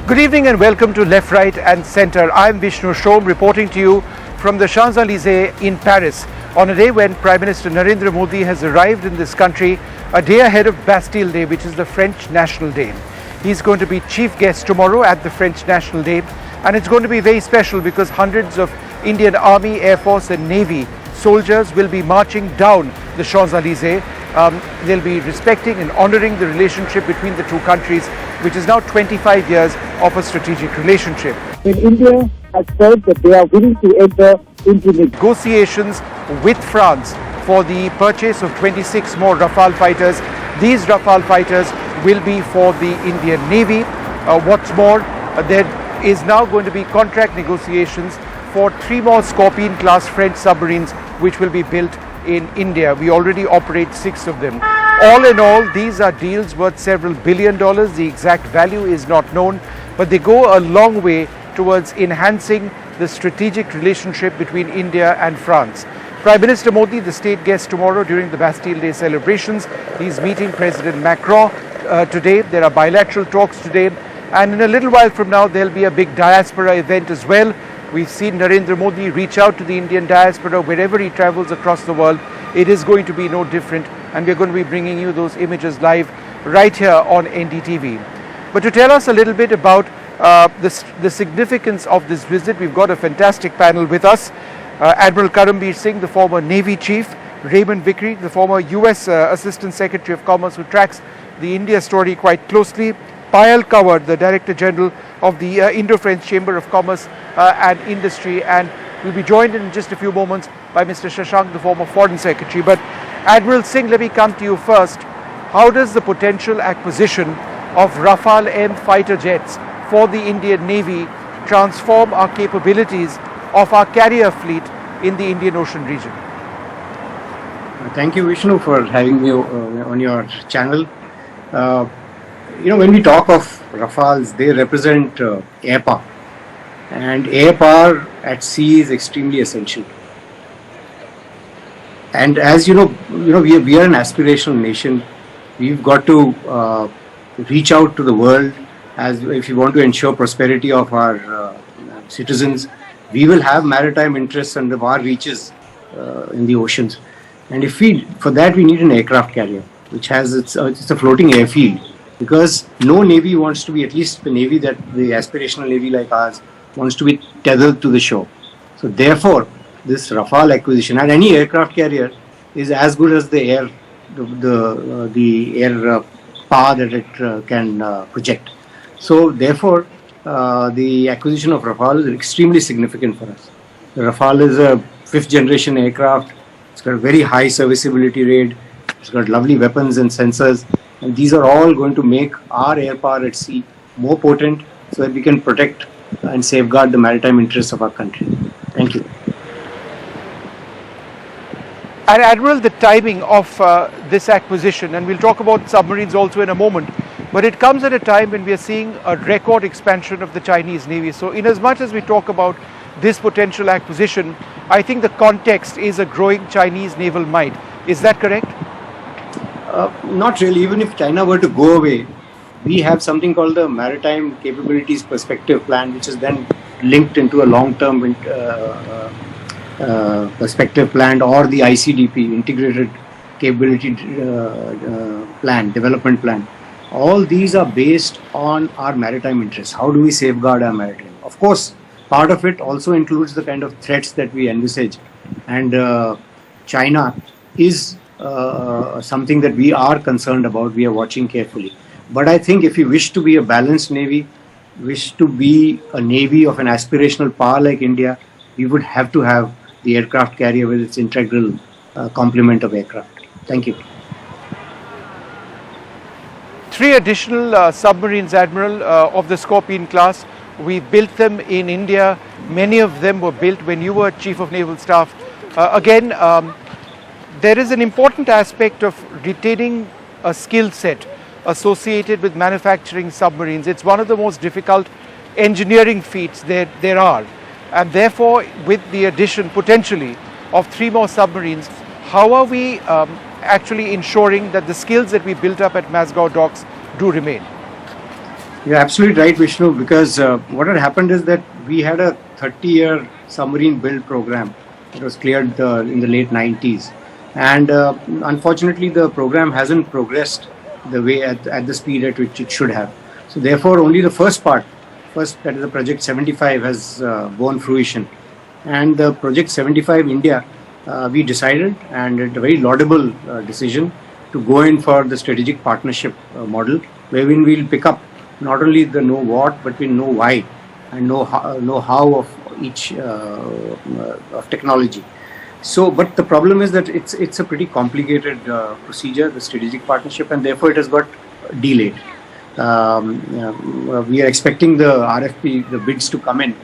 Good evening and welcome to Left, Right and Centre. I'm Vishnu Shom reporting to you from the Champs-Élysées in Paris on a day when Prime Minister Narendra Modi has arrived in this country a day ahead of Bastille Day, which is the French National Day. He's going to be chief guest tomorrow at the French National Day, and it's going to be very special because hundreds of Indian Army, Air Force and Navy soldiers will be marching down the Champs-Élysées. They'll be respecting and honouring the relationship between the two countries, which is now 25 years of a strategic relationship. When India has said that they are willing to enter into negotiations with France for the purchase of 26 more Rafale fighters. These Rafale fighters will be for the Indian Navy. What's more, there is now going to be contract negotiations for 3 more Scorpion-class French submarines which will be built in India. We already operate 6 of them. All in all, these are deals worth several $billion. The exact value is not known, but they go a long way towards enhancing the strategic relationship between India and France. Prime Minister Modi, the state guest tomorrow during the Bastille Day celebrations. He's meeting President Macron today. There are bilateral talks today, and in a little while from now there'll be a big diaspora event as well. We've seen Narendra Modi reach out to the Indian diaspora wherever he travels across the world. It is going to be no different, and we're going to be bringing you those images live right here on NDTV. But to tell us a little bit about the significance of this visit, we've got a fantastic panel with us. Admiral Karambir Singh, the former Navy Chief; Raymond Vickery, the former US Assistant Secretary of Commerce, who tracks the India story quite closely; Payal Kanwar, the Director General of the Indo-French Chamber of Commerce and Industry, and we'll be joined in just a few moments by Mr. Shashank, the former Foreign Secretary. But Admiral Singh, let me come to you first. How does the potential acquisition of Rafale M fighter jets for the Indian Navy transform our capabilities of our carrier fleet in the Indian Ocean region? Thank you, Vishnu, for having me on your channel. When we talk of Rafales, they represent air power, and air power at sea is extremely essential. And as you know, we are an aspirational nation. We've got to reach out to the world as if you want to ensure prosperity of our citizens. We will have maritime interests under our reaches in the oceans, and for that we need an aircraft carrier, which has it's a floating airfield, because no navy wants to be, at least the aspirational navy like ours, wants to be tethered to the shore. So therefore, this Rafale acquisition, and any aircraft carrier, is as good as the air power that it can project. So therefore, the acquisition of Rafale is extremely significant for us. The Rafale is a 5th generation aircraft. It's got a very high serviceability rate. It's got lovely weapons and sensors, and these are all going to make our air power at sea more potent, so that we can protect and safeguard the maritime interests of our country. Thank you. And Admiral, the timing of this acquisition, and we'll talk about submarines also in a moment, but it comes at a time when we are seeing a record expansion of the Chinese Navy. So in as much as we talk about this potential acquisition, I think the context is a growing Chinese naval might. Is that correct? Not really. Even if China were to go away, we have something called the Maritime Capabilities Perspective Plan, which is then linked into a long-term perspective plan, or the ICDP, Integrated Capability Plan, Development Plan. All these are based on our maritime interests. How do we safeguard our maritime? Of course, part of it also includes the kind of threats that we envisage, and China is something that we are concerned about. We are watching carefully. But I think if we wish to be a balanced navy, wish to be a navy of an aspirational power like India, we would have to have the aircraft carrier with its integral complement of aircraft. Thank you. 3 additional submarines, Admiral, of the Scorpion class. We built them in India. Many of them were built when you were Chief of Naval Staff. There is an important aspect of retaining a skill set associated with manufacturing submarines. It's one of the most difficult engineering feats there are. And therefore, with the addition potentially of 3 more submarines, how are we actually ensuring that the skills that we built up at Masgao docks do remain? You're absolutely right, Vishnu, because what had happened is that we had a 30-year submarine build program that was cleared in the late 90s. And unfortunately, the program hasn't progressed the way at the speed at which it should have. So therefore, only the first that is the Project 75 has borne fruition. And the Project 75 India, we decided, and it's a very laudable decision, to go in for the strategic partnership model, wherein we'll pick up not only the know what, but we know why and know how of each of technology. So, but the problem is that it's a pretty complicated procedure, the strategic partnership, and therefore it has got delayed. We are expecting the RFP, the bids to come in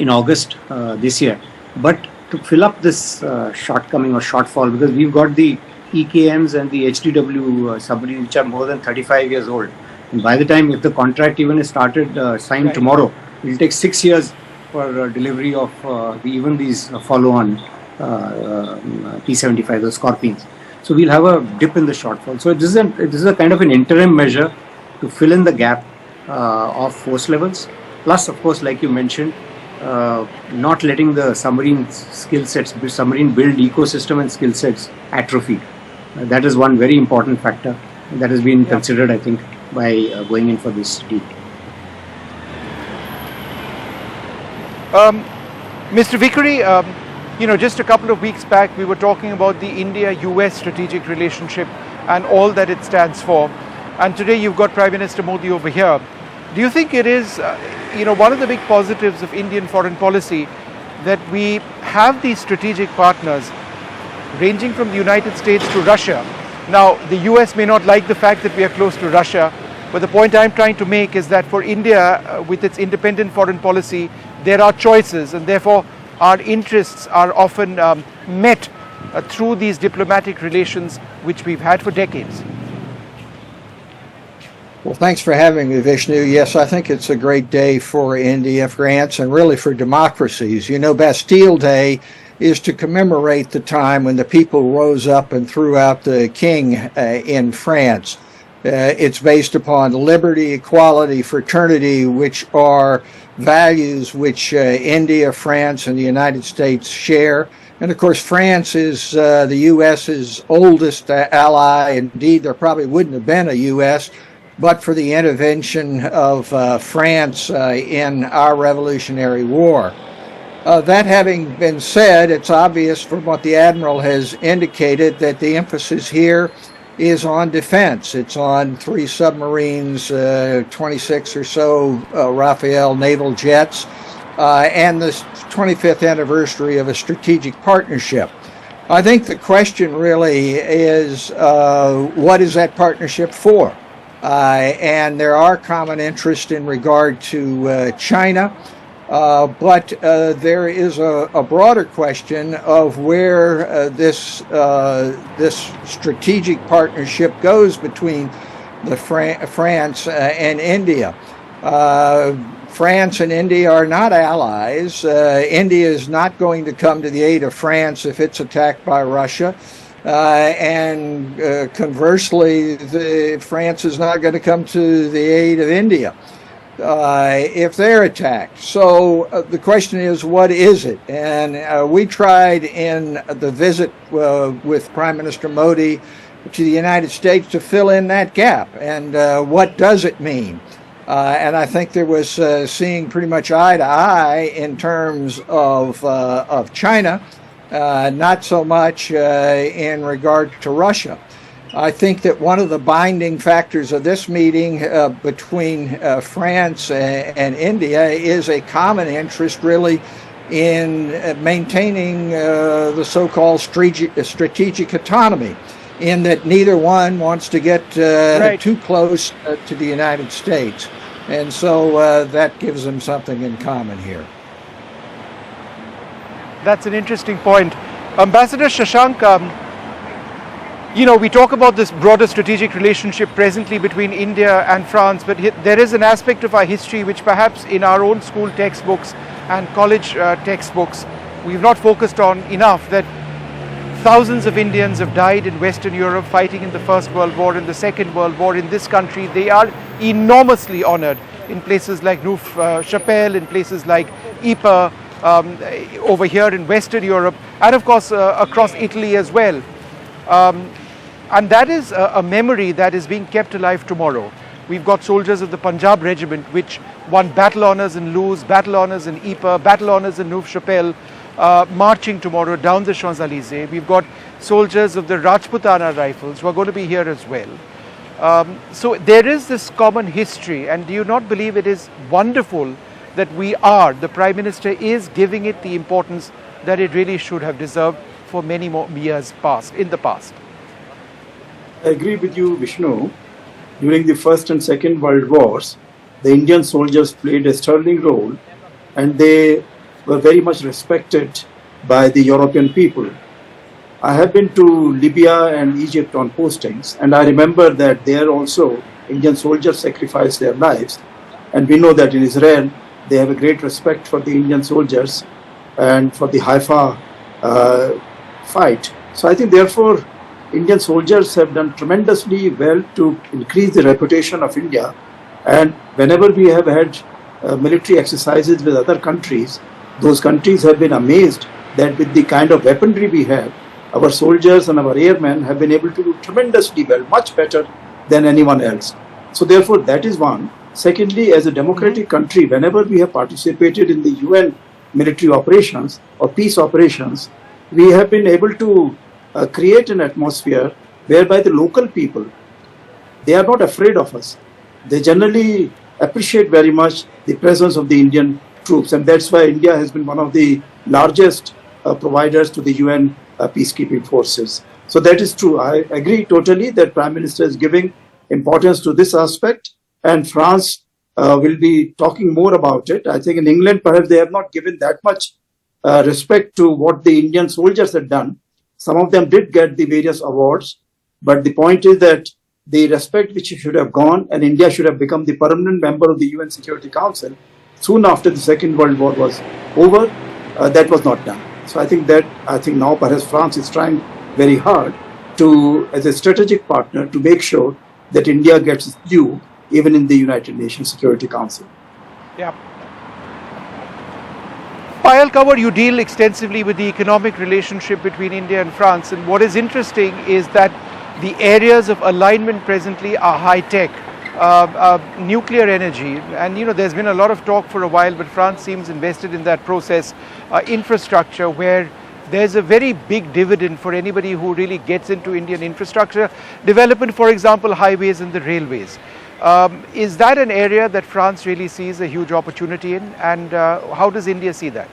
August this year. But to fill up this shortcoming or shortfall, because we've got the EKMs and the HDW submarine, which are more than 35 years old. And by the time, if the contract even is signed tomorrow, it will take 6 years for delivery of even these follow-on P-75, the Scorpions. So we'll have a dip in the shortfall. So this is a kind of an interim measure to fill in the gap of force levels. Plus, of course, like you mentioned, not letting the submarine skill sets, submarine build ecosystem and skill sets atrophy. That is one very important factor that has been considered, I think, by going in for this deal. Mr. Vikari, just a couple of weeks back, we were talking about the India-US strategic relationship and all that it stands for. And today you've got Prime Minister Modi over here. Do you think it is, one of the big positives of Indian foreign policy that we have these strategic partners ranging from the United States to Russia? Now, the US may not like the fact that we are close to Russia, but the point I'm trying to make is that for India, with its independent foreign policy, there are choices, and therefore our interests are often met through these diplomatic relations which we've had for decades. Well, thanks for having me, Vishnu. Yes, I think it's a great day for India, France, and really for democracies. Bastille Day is to commemorate the time when the people rose up and threw out the king in France. It's based upon liberty, equality, fraternity, which are values which India, France, and the United States share. And of course, France is the U.S.'s oldest ally. Indeed, there probably wouldn't have been a U.S. but for the intervention of France in our Revolutionary War. That having been said, it's obvious from what the Admiral has indicated that the emphasis here is on defense. It's on 3 submarines, 26 or so Rafale naval jets, and the 25th anniversary of a strategic partnership. I think the question really is, what is that partnership for? And there are common interests in regard to China, but there is a broader question of where this strategic partnership goes between the France and India. France and India are not allies. India is not going to come to the aid of France if it's attacked by Russia. And conversely, France is not going to come to the aid of India if they're attacked. So the question is, what is it? And we tried in the visit with Prime Minister Modi to the United States to fill in that gap. And what does it mean? And I think there was seeing pretty much eye to eye in terms of China, not so much in regard to Russia. I think that one of the binding factors of this meeting between France and India is a common interest really in maintaining the so-called strategic autonomy, in that neither one wants to get too close to the United States. And so that gives them something in common here. That's an interesting point. Ambassador Shashank, we talk about this broader strategic relationship presently between India and France, but there is an aspect of our history which perhaps in our own school textbooks and college textbooks we've not focused on enough, that Thousands of Indians have died in Western Europe fighting in the First World War and the Second World War. In this country, they are enormously honored in places like Neuve-Chapelle, in places like Ypres, over here in Western Europe, and of course across Italy as well. And that is a memory that is being kept alive tomorrow. We've got soldiers of the Punjab Regiment, which won battle honours in Loos, battle honours in Ypres, battle honours in Neuve-Chapelle, marching tomorrow down the Champs-Élysées. We've got soldiers of the Rajputana Rifles who are going to be here as well. So there is this common history, and do you not believe it is wonderful that the Prime Minister is giving it the importance that it really should have deserved for many more years in the past? I agree with you, Vishnu. During the First and Second World Wars, the Indian soldiers played a sterling role, and they were very much respected by the European people. I have been to Libya and Egypt on postings, and I remember that there also Indian soldiers sacrificed their lives. And we know that in Israel, they have a great respect for the Indian soldiers and for the Haifa fight. So I think therefore, Indian soldiers have done tremendously well to increase the reputation of India. And whenever we have had military exercises with other countries, those countries have been amazed that with the kind of weaponry we have, our soldiers and our airmen have been able to do tremendously well, much better than anyone else. So therefore, that is one. Secondly, as a democratic country, whenever we have participated in the UN military operations or peace operations, we have been able to create an atmosphere whereby the local people, they are not afraid of us. They generally appreciate very much the presence of the Indian troops, and that's why India has been one of the largest providers to the UN peacekeeping forces. So that is true. I agree totally that Prime Minister is giving importance to this aspect, and France will be talking more about it. I think in England, perhaps they have not given that much respect to what the Indian soldiers had done. Some of them did get the various awards, but the point is that the respect which should have gone, and India should have become the permanent member of the UN Security Council soon after the Second World War was over, that was not done. So I think now perhaps France is trying very hard to, as a strategic partner, to make sure that India gets its due even in the United Nations Security Council. Yeah. Payal Kanwar, you deal extensively with the economic relationship between India and France, and what is interesting is that the areas of alignment presently are high-tech, nuclear energy, and there's been a lot of talk for a while, but France seems invested in that process, infrastructure, where there's a very big dividend for anybody who really gets into Indian infrastructure development, for example, highways and the railways. Is that an area that France really sees a huge opportunity in, and how does India see that?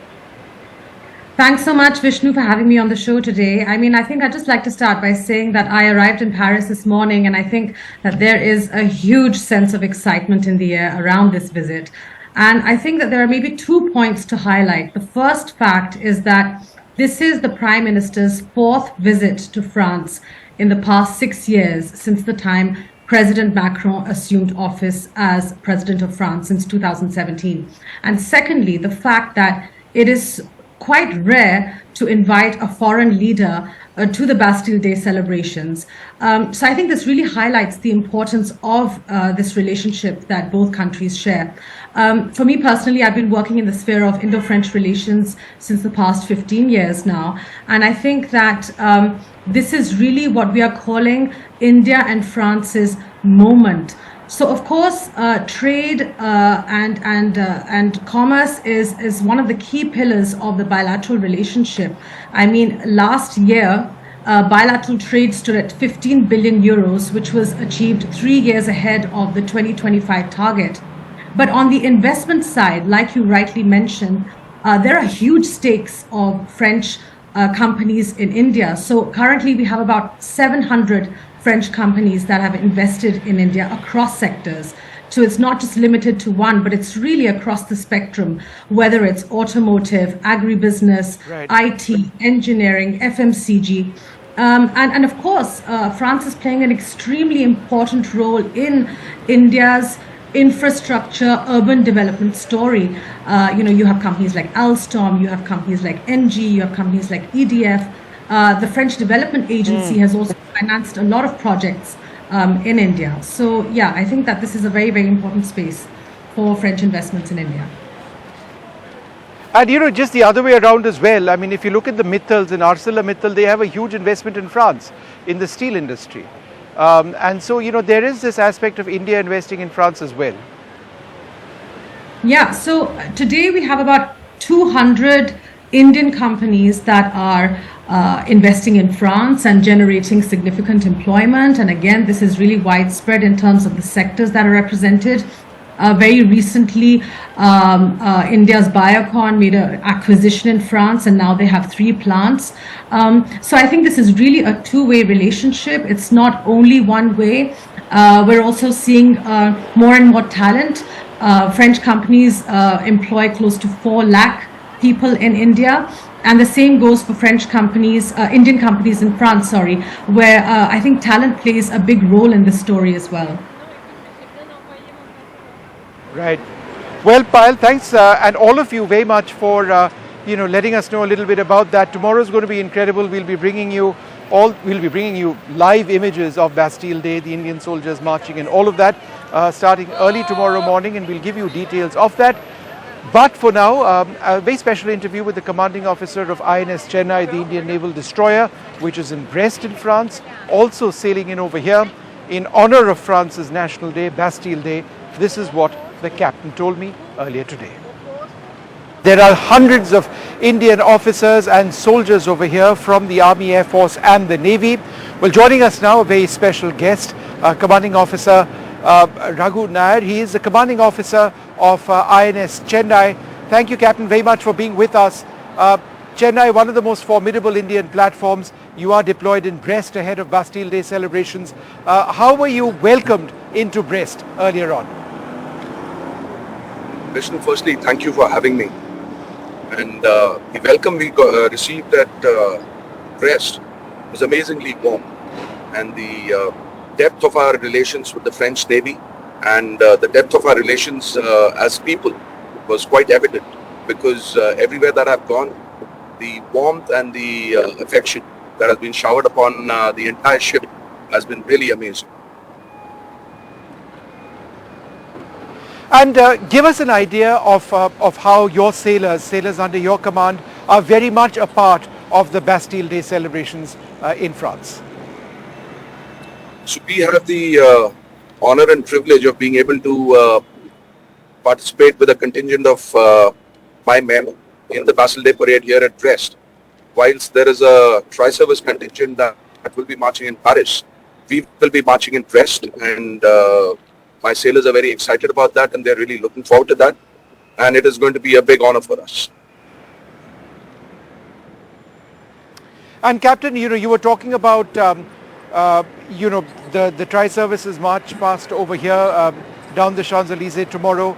Thanks so much, Vishnu, for having me on the show today. I think I'd just like to start by saying that I arrived in Paris this morning, and I think that there is a huge sense of excitement in the air around this visit. And I think that there are maybe 2 points to highlight. The first fact is that this is the Prime Minister's 4th visit to France in the past 6 years since the time President Macron assumed office as President of France since 2017. And secondly, the fact that it is quite rare to invite a foreign leader to the Bastille Day celebrations. So I think this really highlights the importance of this relationship that both countries share. For me personally, I've been working in the sphere of Indo-French relations since the past 15 years now. And I think that this is really what we are calling India and France's moment. So of course, trade and commerce is one of the key pillars of the bilateral relationship. Last year, bilateral trade stood at 15 billion euros, which was achieved 3 years ahead of the 2025 target. But on the investment side, like you rightly mentioned, there are huge stakes of French companies in India. So currently we have about 700 French companies that have invested in India across sectors. So it's not just limited to one, but it's really across the spectrum, whether it's automotive, agribusiness, right, IT, engineering, FMCG. And of course, France is playing an extremely important role in India's infrastructure, urban development story. You have companies like Alstom, you have companies like NG, you have companies like EDF. the French Development Agency has also financed a lot of projects in India. So yeah, I think that this is a very, very important space for French investments in India. And just the other way around as well. I mean, if you look at the Mittals and ArcelorMittal, they have a huge investment in France in the steel industry. And so, there is this aspect of India investing in France as well. Yeah, so today we have about 200 Indian companies that are investing in France and generating significant employment. And again, this is really widespread in terms of the sectors that are represented. Very recently, India's Biocon made an acquisition in France, and now they have 3 plants. So I think this is really a two-way relationship. It's not only one way. We're also seeing more and more talent. French companies employ close to 4 lakh people in India. And the same goes for French companies, Indian companies in France, where I think talent plays a big role in this story as well. Right. Well, Payal, thanks, and all of you very much for letting us know a little bit about that. Tomorrow is going to be incredible. We'll be bringing you live images of Bastille Day, the Indian soldiers marching, and all of that, starting early tomorrow morning, and we'll give you details of that. But for now, a very special interview with the commanding officer of INS Chennai, the Indian naval destroyer, which is in Brest in France, also sailing in over here in honor of France's National Day, Bastille Day. This is what the captain told me earlier today. There are hundreds of Indian officers and soldiers over here from the Army, Air Force and the Navy. Well, joining us now, a very special guest, Commanding Officer Raghu Nair. He is the Commanding Officer of INS Chennai. Thank you, Captain, very much for being with us. Chennai, one of the most formidable Indian platforms. You are deployed in Brest ahead of Bastille Day celebrations. How were you welcomed into Brest earlier on? Vishnu, firstly, thank you for having me. And the welcome we received at Brest was amazingly warm. And the depth of our relations with the French Navy and the depth of our relations as people was quite evident, because everywhere that I've gone, the warmth and the affection that has been showered upon the entire ship has been really amazing. And give us an idea of how your sailors under your command, are very much a part of the Bastille Day celebrations in France. So we have the honor and privilege of being able to participate with a contingent of my men in the Bastille Day parade here at Brest. Whilst there is a tri-service contingent that will be marching in Paris, we will be marching in Brest, and my sailors are very excited about that, and they're really looking forward to that. And it is going to be a big honor for us. And Captain, you were talking about, the tri-services march past over here down the Champs-Élysées tomorrow.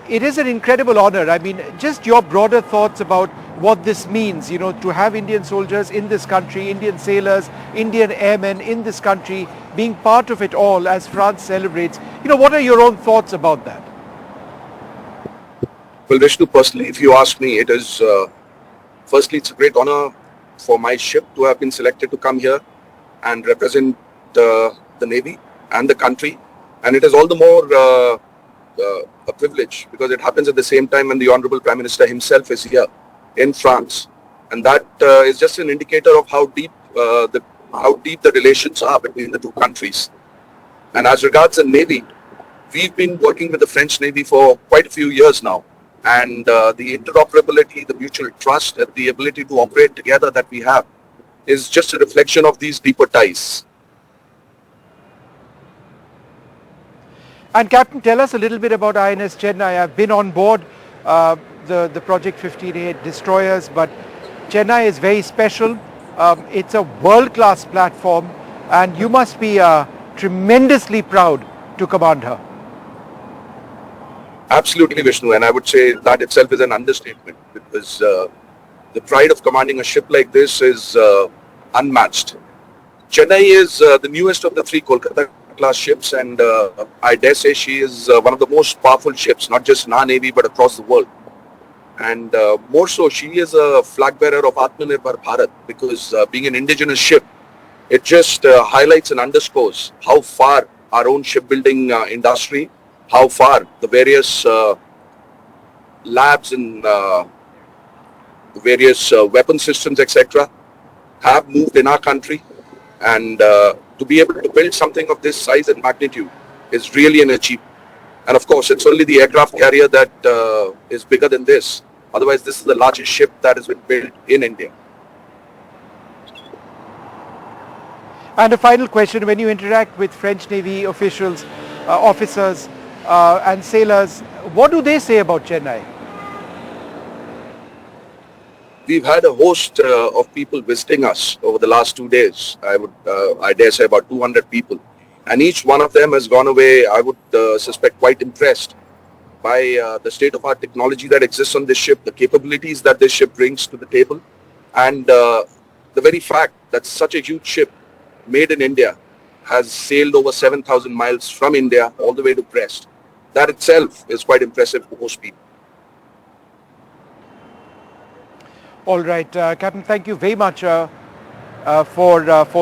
It is an incredible honor. I mean, just your broader thoughts about what this means, to have Indian soldiers in this country, Indian sailors, Indian airmen in this country, being part of it all as France celebrates. What are your own thoughts about that? Well, Vishnu, personally, if you ask me, it is, firstly, it's a great honor for my ship to have been selected to come here and represent the Navy and the country. And it is all the more a privilege, because it happens at the same time when the Honorable Prime Minister himself is here in France. And that is just an indicator of how deep the relations are between the two countries. And as regards the Navy, we've been working with the French Navy for quite a few years now. And the interoperability, the mutual trust, and the ability to operate together that we have is just a reflection of these deeper ties. And Captain, tell us a little bit about INS Chennai. I've been on board the Project 15A destroyers, but Chennai is very special. It's a world-class platform, and you must be tremendously proud to command her. Absolutely, Vishnu, and I would say that itself is an understatement, because the pride of commanding a ship like this is unmatched. Chennai is the newest of the 3 Kolkata class ships, and I dare say she is one of the most powerful ships, not just in our Navy but across the world. And more so, she is a flag bearer of Atmanirbhar Bharat, because being an indigenous ship, it just highlights and underscores how far our own shipbuilding industry, how far the various labs and the various weapon systems, etc., have moved in our country. And to be able to build something of this size and magnitude is really an achievement. And of course, it's only the aircraft carrier that is bigger than this. Otherwise, this is the largest ship that has been built in India. And a final question, when you interact with French Navy officials, officers and sailors, what do they say about Chennai? We've had a host of people visiting us over the last 2 days. I dare say about 200 people. And each one of them has gone away, I would suspect, quite impressed by the state-of-art technology that exists on this ship, the capabilities that this ship brings to the table, and the very fact that such a huge ship made in India has sailed over 7,000 miles from India all the way to Brest. That itself is quite impressive to most people. All right, Captain, thank you very much for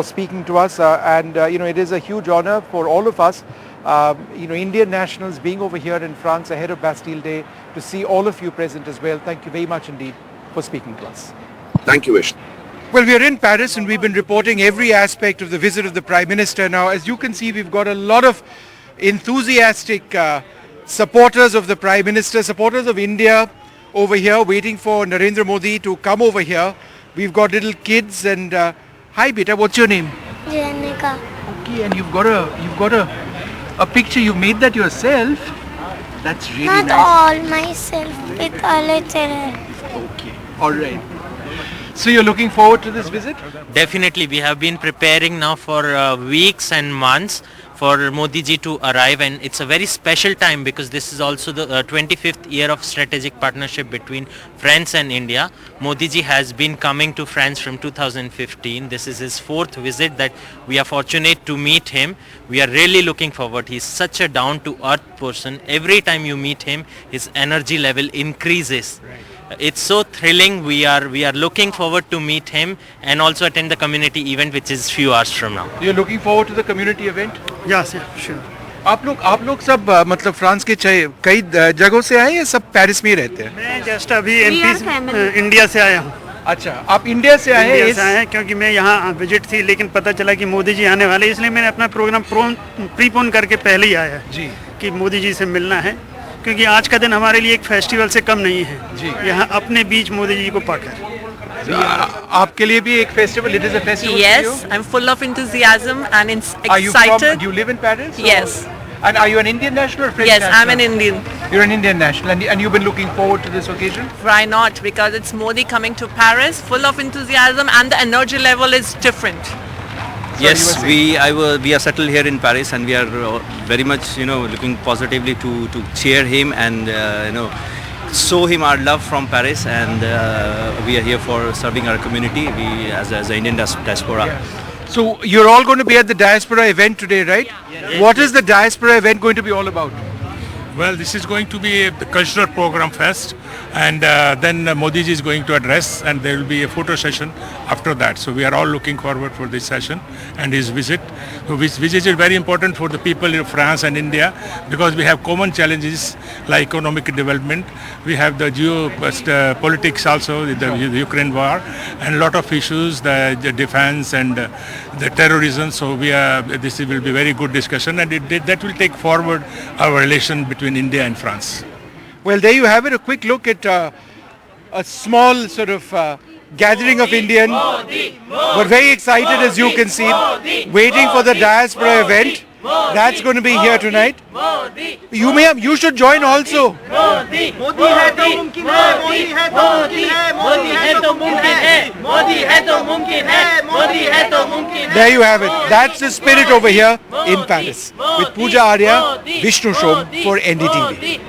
speaking to us. It is a huge honor for all of us, Indian nationals being over here in France ahead of Bastille Day, to see all of you present as well. Thank you very much indeed for speaking to us. Thank you, Vishnu. Well, we are in Paris and we've been reporting every aspect of the visit of the Prime Minister. Now, as you can see, we've got a lot of enthusiastic supporters of the Prime Minister, supporters of India over here waiting for Narendra Modi to come over here. We've got little kids and hi beta, what's your name? Janika. Okay, and you've got a picture. You made that yourself. That's really Not nice. all myself, with a little. Okay, all right. So you're looking forward to this visit? Definitely, we have been preparing now for weeks and months for Modi ji to arrive, and it's a very special time because this is also the 25th year of strategic partnership between France and India. Modi ji has been coming to France from 2015. This is his 4th visit that we are fortunate to meet him. We are really looking forward. He's such a down-to-earth person. Every time you meet him, his energy level increases. Right. It's so thrilling. We are looking forward to meet him and also attend the community event, which is few hours from now. You're looking forward to the community event? Yes, sure. आप लोग सब मतलब France के कई जगहों से आए या सब पेरिस में ही रहते हैं? मैं जस्ट अभी इंडिया से आया हूँ. अच्छा, आप इंडिया से आए हैं? क्योंकि मैं यहाँ विजिट थी, लेकिन पता चला कि मोदी जी आने वाले, इसलिए मैंने अपना प्रोग्राम प्रीपोन करके पहले ही आया जी कि मोदी जी से मिलना है, क्योंकि आज का दिन हमारे लिए एक फेस्टिवल से कम नहीं है. यहाँ अपने बीच मोदी जी को पाकर. आपके लिए भी एक festival, it is a festival. Yes, I'm full of enthusiasm and excited. Do you live in Paris? Yes. And are you an Indian national or French national? Yes, I'm an Indian. You're an Indian national, and you've been looking forward to this occasion? Why not? Because it's Modi coming to Paris, full of enthusiasm, and the energy level is different. Yes, we are settled here in Paris, and we are very much looking positively to cheer him and show him our love from Paris, and we are here for serving our community. We as the Indian diaspora. Yeah. So you're all going to be at the diaspora event today, right? Yeah. What is the diaspora event going to be all about? Well, this is going to be the cultural program first, and then Modi ji is going to address, and there will be a photo session after that. So we are all looking forward for this session and his visit. Which visit is very important for the people in France and India, because we have common challenges like economic development. We have the geopolitics also, the Ukraine war, and a lot of issues, the defense and the terrorism. So this will be very good discussion, and that will take forward our relation between India and France. Well, there you have it, a quick look at a small sort of gathering of Indian. We're very excited, as you can see, waiting for the diaspora event. That's going to be here tonight. You should join also. There you have it. That's the spirit over here in Paris. With Pooja Arya, Vishnu Shom for NDTV.